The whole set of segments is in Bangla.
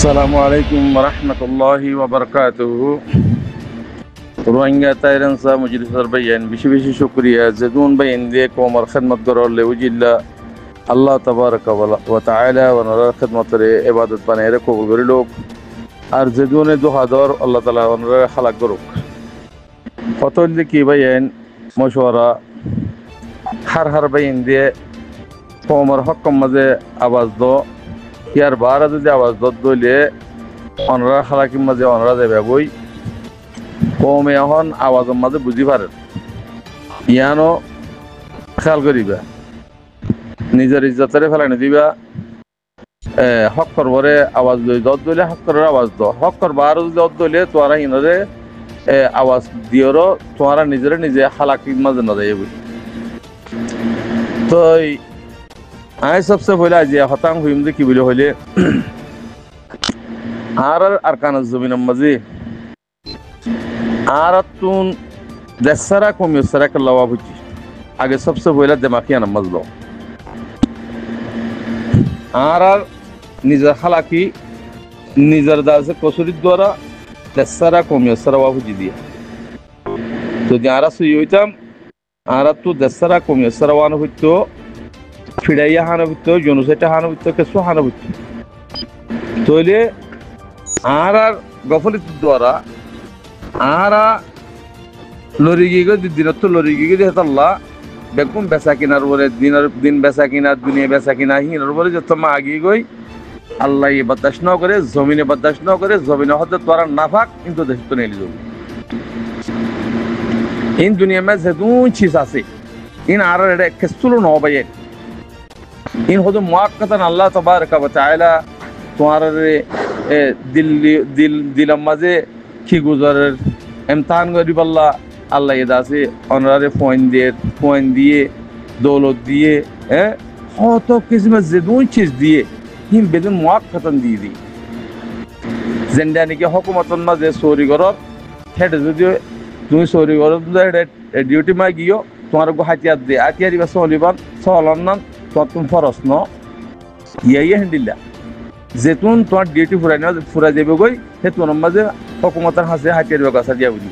আসসালামু আলাইকুম রহমতুল্লাহি ওবরকাতুহু। রোহিঙ্গা তাইরানসা মজলিসর বাইন বেশি বেশি শুক্রিয়া জেদুন বাইন দিয়ে কোমর খেদমত করার লেউজিল্লা আল্লাহ তাবারাকা ওয়া তাআলা ওয়া নরার খেদমতরে ইবাদত বানায় রে কবুল করি লোক আর জেদুনে দুহাদর আল্লাহ তাআলা ওনার খালাক করুক। ফতল কি বাইন মশওয়ারা হার বাইন দিয়ে কোমর হকম মাঝে আওয়াজ দো ইয়ার বারা যদি আওয়াজ দলে অনরা খালাকির মাঝে অনরা দেবে বই কমে এখন আওয়াজের মাঝে বুঝি পারেন ইয়ানো খেয়াল করিবা নিজের ইজ্জতরে ফেলানি দিবা হক করবরে আওয়াজ দত দলে হক করার আওয়াজ দ হক করবা আর যদি দত দলে তোরা ইনরে আওয়াজ দিওর তোরা নিজের নিজে খালাকির মাঝে না দেয় বই তো আই সবসে পহলে আজ হতাং হইম যে কি বলে হইলে আর আরকানুজ জমিনের মাঝে আর তুন দেশারা কমিয়সারা কল্লাওয়া বুঝি আগে সবসে পহলে দেমাকিয়া নামাজ লো আর নিজের খালাকি নিজের দাসে কসুরির দ্বারা দেশারা কমিয়সারা ওয়া বুঝি দিয়া যদি আর সুই হইতাম আর তু দেশারা কমিয়সারা ওয়ান হইতো ফিরাইয়া হানবিত জনুসাইটা হানবিত কেসু হানবিত তৈলে আর গফলিত দ্বারা আর লরিগিগো দিনত লরিগিগো দেহতাল্লাহ বেকুম বেচা কিনার বলে দিন বেচা কিনা দুনিয়া বেচা কিনা হিনার বলে যত মা আগি গই আল্লাহ বরদাস্ত ন করে জমিনে বরদাস্ত ন করে জমিনে হতে তোরা নাফাক কিন্তু দেশ তো নেলি যাবে ইন দুনিয়া মে যেদুন চিজ আছে ইন আর এটা কেসুলো ন বাইয়ে इन खुद मुआक्कतन अल्लाह तबारक व तआला तुम्हारे दिल मजे की गुजर इम्तिहान गरीब अल्लाह ये दासे अनरारे फोन दिए दौलत दिए तो किसी में ज़िदून चीज़ दिए हिम बेदन मुआक्कतन दी जिंदानी के हुकूमतन मजे सोरी गरर हेड जो तुम सोरी गरर ड्यूटी में गियो तुम्हारे को हाथियार दे हाथियारी बस सोलिबान सोलन्न तुम फरस न ये हंडिल्ला जेतुन तुम्हार डिউটি ফুরাই যাবে গই হে তোর মাঝে হুকুমতের হাতে হাতিয়ার ব্যবস্থা দিয়া বুঝি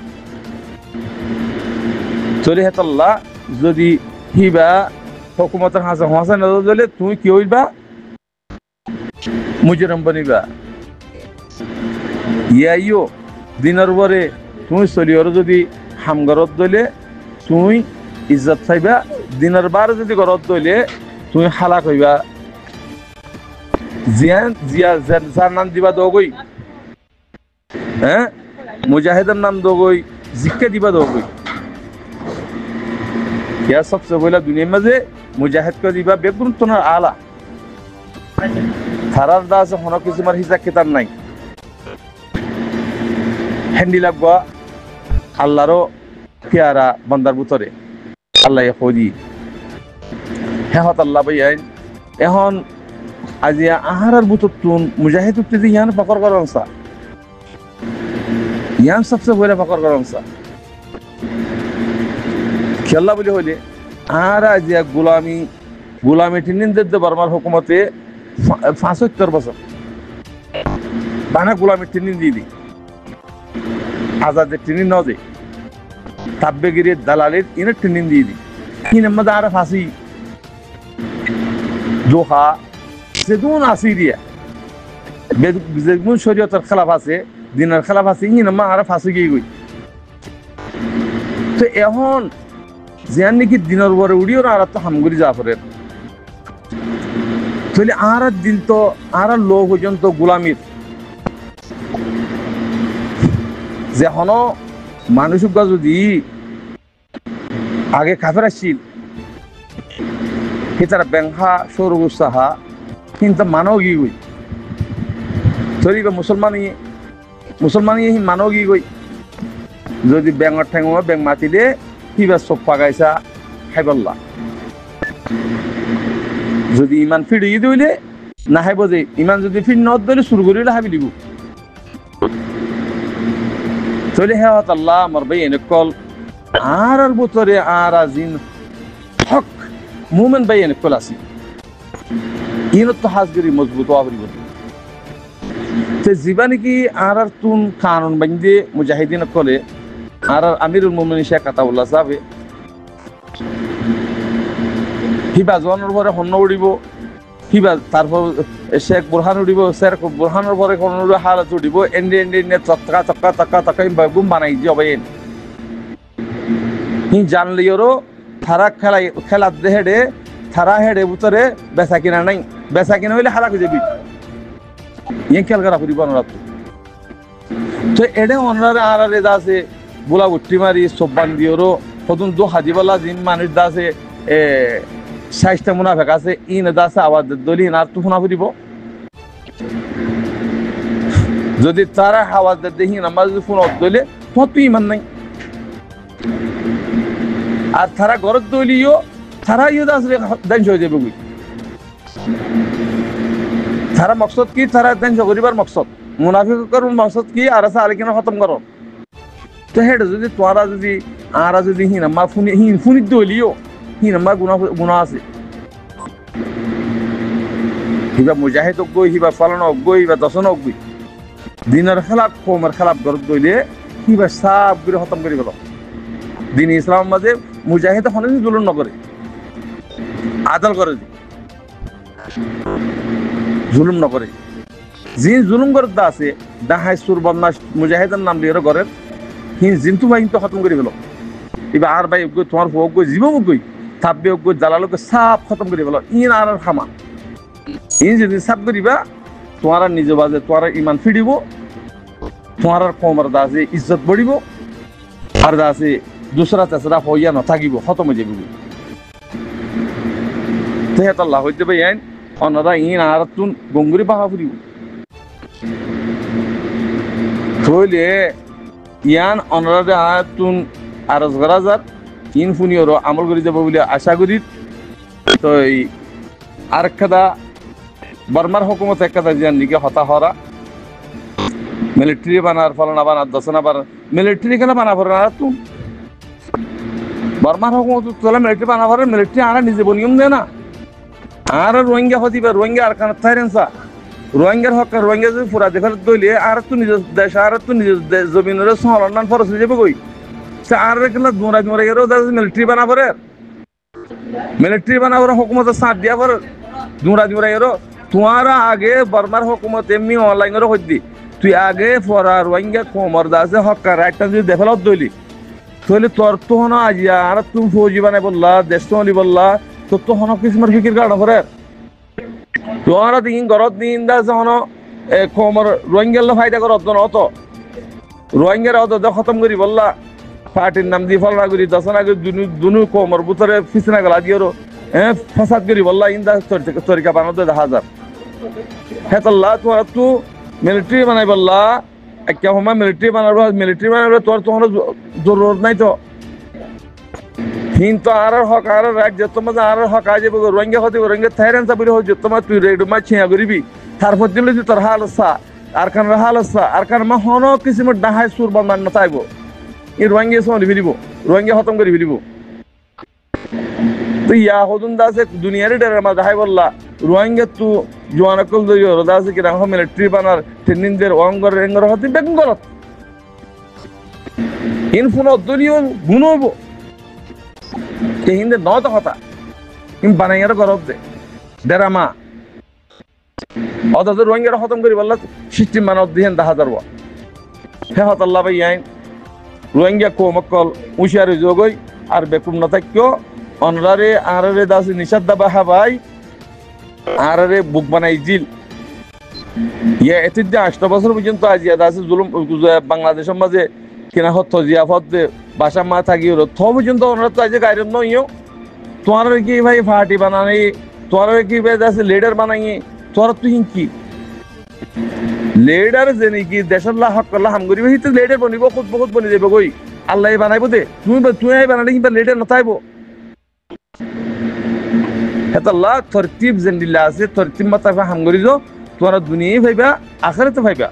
চলে হেতাল্লাহ যদি হিবা হুকুমতের হাতে হাসা না দিলে তুমি কি হইবা মুজরিম বনিবা ইয়াইও দিনের পরে তুমি চলিওর যদি হামগরত দলে তুমি ইজ্জত চাইবা দিনের বার যদি গরত দলে তুমি হালাক হইবা যার নাম দিবা দগই মুজাহিদের নাম দগই জিক্কে দিবা দগই ইয়া সবসে পহলা দুনিয়ার মাঝে মুজাহিদ কে দিবা বেগুন তোনার আলা থারার দাস হন কিছুমার হিসাব কিতাব নাই হেন্ডি লাগবা আল্লাহরও পেয়ারা বান্দার ভিতরে আল্লাহ খোদি হেহত আল্লাহ বাইন এখন আজিয়া আহারার বুততুন মুজাহিদ উঠতে ইয়ান ফকর করংসা ইয়ান সবসে বড় ফকর করংসা খেলা বলে হইলে আর আজিয়া গোলামি টিনিন দে বর্মার হুকুমতে 75 বছর বানা গোলামি টিনিন দি আজাদের টিনিন ন দে তাব্বেগিরি দালালের ইনে টিনিন দি ইনে মদা আর ফাঁসি জোহা যেদুন আসিরিয়া যেদুন শরীয়তের খেলাফ আছে দিনের খেলাফ আছে ইন মা আর ফাঁসি গিয়ে গই তো এখন যেন নাকি দিনের পরে উড়িও না আর তো হামগুড়ি জাফরের তাহলে আর দিন তো আর লোক পর্যন্ত গোলামির যেন মানুষ যদি আগে কাফের আসছিল তারা ব্যাংহা সৌরগুসাহা কিন্তু মানও গি গই ধরিবা মুসলমান মানও গি গই যদি ব্যাঙর ঠেঙ ব্যাং মাতিলে কিবা চোখ পাগাইছা খাইবল্লা যদি ইমান ফিরিয়ে দিলে না খাইব যে ইমান যদি ফির নত দিলে শুরু করিলে হাবি দিব তাহলে হেওয়াত আল্লাহ আমার ভাই এনেকল আর ভিতরে আর আজিন হক মুমেন ভাই এনেকল আছি ইনত তো হাজগরি মজবুত আবরি বলি তে জীবানি কি আর তুন কানুন বান্ধে মুজাহিদিন কলে আর আমিরুল মুমিনিন শেখ আতাউল্লাহ সাহেব হিবা জনের পরে হন্য উড়িব হিবা তারপর শেখ বুরহান উড়িব শেখ বুরহানের পরে কোন হালত উড়িব এন্ডে এন্ডে এন্ডে চক্কা চক্কা চক্কা চক্কা গুম বানাই যাবে হি জানলিওরও থারা খেলা হেডে থারা হেডে ভিতরে বেচা কিনা নাই বেচা কিনা হইলে হারা হয়ে যাবি ইয়ে খেয়াল করা ফুরিব অনরাত তো এডে অনরারে আর আছে বোলা উঠি মারি সব্বান দিওরও সদুন দু হাজিবালা জিম মানুষ দাসে সাইজটা মুনাফেক আছে ইন দাসে আওয়াজ দলি আর তু শোনা ফুরিব যদি তারা আওয়াজ দেখি আমার যদি ফোন দলে তোমার তুই ইমান নাই আর তারা ঘর দলিও তারা ইয়ে দাস ধ্বংস হয়ে যাবে তারা মকসদ কি তারা ধ্বংস করিবার মকসদ মুনাফিকের মকসদ কি আর আছে আলোচনা খতম করো তো হেড যদি তোরা যদি আর যদি হিনাম্মা ফুনি দলিও হিনাম্মা গুণা আছে হিবা মুজাহিদ গই হিবা ফালান গই হিবা দশন গই দিনের খেলাপ কমের খেলাপ ঘর দইলে হিবা সাপ করে খতম করে গেল দিন ইসলাম মাঝে মুজাহিদ হনে জুলুম নকরে আদল করে জুলুম নকরে জিন জুলুম করে দা আছে দাহাই সুর বদমাস মুজাহিদের নাম দিয়ে ঘরে হিন জিন্তু ভাই তো খতম করে গেল এবার আর ভাই তোমার হোক গই জীবক গই থাকবে গই জালালোকে সাপ খতম করে গেল ইন আর খামা ইন যদি সাপ করিবা তোমার নিজ বাজে তোমার ইমান ফিরিব তোমার কমর দাসে ইজ্জত বড়িব আর দাসে দুসরা তেসরা হইয়া নথাকিব খতম হয়ে যাবি তেহেত আল্লাহ হইতে পাই আইন অন্যরা in R Tun গঙ্গুরি Baha ফুরিব থইলে Ian অনরারে আতুন Araz গরাজার in ফুনিওর আমল করে যাব বলে আশা করি তো আর কাদা বর্মার হুকুমত একটা জিয়ান নিকে হতা হরা মিলিটারি বানার ফলনা বানার দশনা বানার মিলিটারি কেন বানা ফর না তুম বর্মার হুকুমত তোলা মিলিটারি বানা ফর মিলিটারি আনা নিজে বনিয়ম দে না আর রোহিঙ্গা হতিবে রোহিঙ্গা আর কান থাইরেনসা রোহিঙ্গার হক রোহিঙ্গা যদি পুরা দেখার দইলে আর তো নিজ দেশ আর তো নিজ জমিনের সহলনান ফরস হয়ে যাবে কই সে আর কেলা দুরা দুরা এরো মিলিটারি বানা পরে মিলিটারি বানা পরে হুকুমত সাথ দিয়া পরে দুরা দুরা এরো তোমার আগে বর্মার হুকুমত এমনি অনলাইনের হইদি তুই আগে ফরা রোহিঙ্গা কোমর দাসে হক রাইটটা যদি দেখালত দইলি তাহলে তোর তো হন আজিয়া আর তুমি ফৌজি বানাই বললা দেশ তো বললা তোর তো হন কিসমর ফিকির কারণ করে তোরা দিন ঘরত দিন দাস হন কোমর রোহিঙ্গাল ফায়দা করত অত রোহিঙ্গার অত খতম করি বললা পার্টির নাম দিয়ে ফলনা করি দশনা করি দুনু কোমর বুতরে ফিসনা গেল আজিও ফসাদ করি বললা ইন্দা তরিকা বানাতে 1000 হেতাল্লাহ তোরা তু মিলিটারি বানাই বললা একটা সময় মিলিটারি বানাবো তোর তো জরুরত নাই তো হিন তো আর হক আর রাজ্য তোমার আর হক আজ রোহিঙ্গা হতে রোহিঙ্গা থাইরেন চাবি হচ্ছে তোমার তুই রেডমা ছিয়া করিবি তারপর দিলে তুই তোর হাল আসা আর কান হাল আসা আর কান মা হন কিসিমের ডাহাই সুর বান্ধান না তাইব এই রোহিঙ্গা সময় ফিরিব রোহিঙ্গা খতম করে ফিরিব তো ইয়া হদুন দাসে দুনিয়ার ডেরার মা দাহাই বললা রোহিঙ্গা তু জোয়ানকল দইও দাসে কি রাখো মিলিটারি বানার ট্রেনিংদের অঙ্গর রেঙ্গর হতে বেগুন গলত ইনফুন দলিও গুণব হিন্দে ন তো কথা কিন্তু বানাইয়ার গরব দে ডেরামা অথচ রোহিঙ্গারা খতম করি বললা সিস্টেম মানব দিহেন 10,000 হে হতাল্লা ভাই আইন রোহিঙ্গা কোমকল উশিয়ারে যোগই আর বেকুম না থাকিও অনরারে আরে দাসি নিষাদ দাবা হাবাই আরে বুক বানাই জিল ইয়া এতে 8 বছর পর্যন্ত আজিয়া দাসি জুলুম বাংলাদেশের মাঝে কিনা হত জিয়াফত বাসা মা থাকি থ পর্যন্ত ওনারা তো আজকে গাইড নইও তোমার কি ভাই পার্টি বানানি তোমার কি ভাই দাসি লিডার বানাই তোর তুই কি লিডার জেনে কি দেশের লা হক করলা হাম করিবে হিতে লিডার বনিব খুদ বহুত বনি যাবে কই আল্লাহ বানাইব দে তুই বানালে কিন্তু লিডার নতাইব হেতাল্লাহ তরতিব জেন্দিল্লা আছে তরতিব মাতা হাম করিজ তোরা দুনিয়ায় ভাইবা আখিরাতে ভাইবা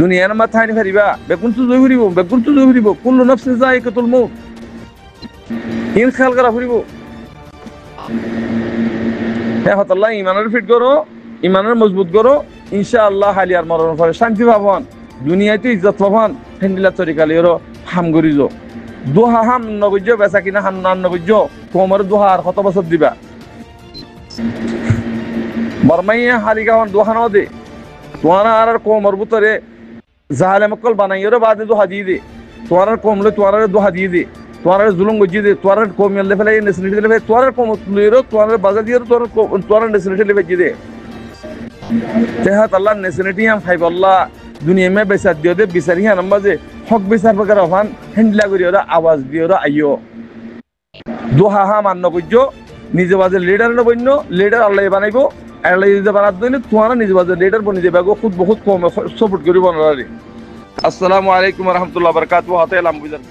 দুনিয়ার মাথায় ফারিবা বেকুন তো জয় ফুরিব কুল্লু নাফসিন যায়িকাতুল মউত ইন খেয়াল করা ফুরিব হে হতাল্লাহ ইমানের ফিট করো ইমানের মজবুত করো ইনশাআল্লাহ হালিয়ার মরণ পরে শান্তি পাবন দুনিয়াতে ইজ্জত পাবন হেন্দিলা তরিকালিরও হাম গরিজ দোহা হাম নগজ্য বেচা কিনা হাম নান নগজ্য কোমর দোহা আর কত বছর দিবা বরমাইয়া হালিগাওয়ান দোহা ন দে তোমার আর কোমর ভিতরে জাহালে মক্কল বানাইয়েরও বাদে দোহা দিয়ে দে তোমার কমলে তোমার দোহা দিয়ে দে তোমার জুলুম গজিয়ে দে তোমার কমিয়ে ফেলে নেসিলিটি লেফে তোমার কম লইরো তোমার বাজা দিয়ে তোমার নেসিলিটি লেফে দে তেহাত আল্লাহ নেসিলিটি হাম ফাইব আল্লাহ দুনিয়া মে বেসার দিও দে বিচারি হান বাজে হক বিচার বগের অফান হেন্ডলা করি ওরা আওয়াজ দিয়ে ওরা আইও দোহা হাম আন্ন বুঝ নিজে বাজে লিডার নবন্য লিডার আল্লাহ বানাইবো আল্লাহ যদি বানাত দিলে তোমার নিজে বাজে লিডার বনি দেবে খুব বহুত কম সাপোর্ট করি বনারে আসসালামু আলাইকুম রহমতুল্লাহ বরকাত হাতে এলাম বুঝার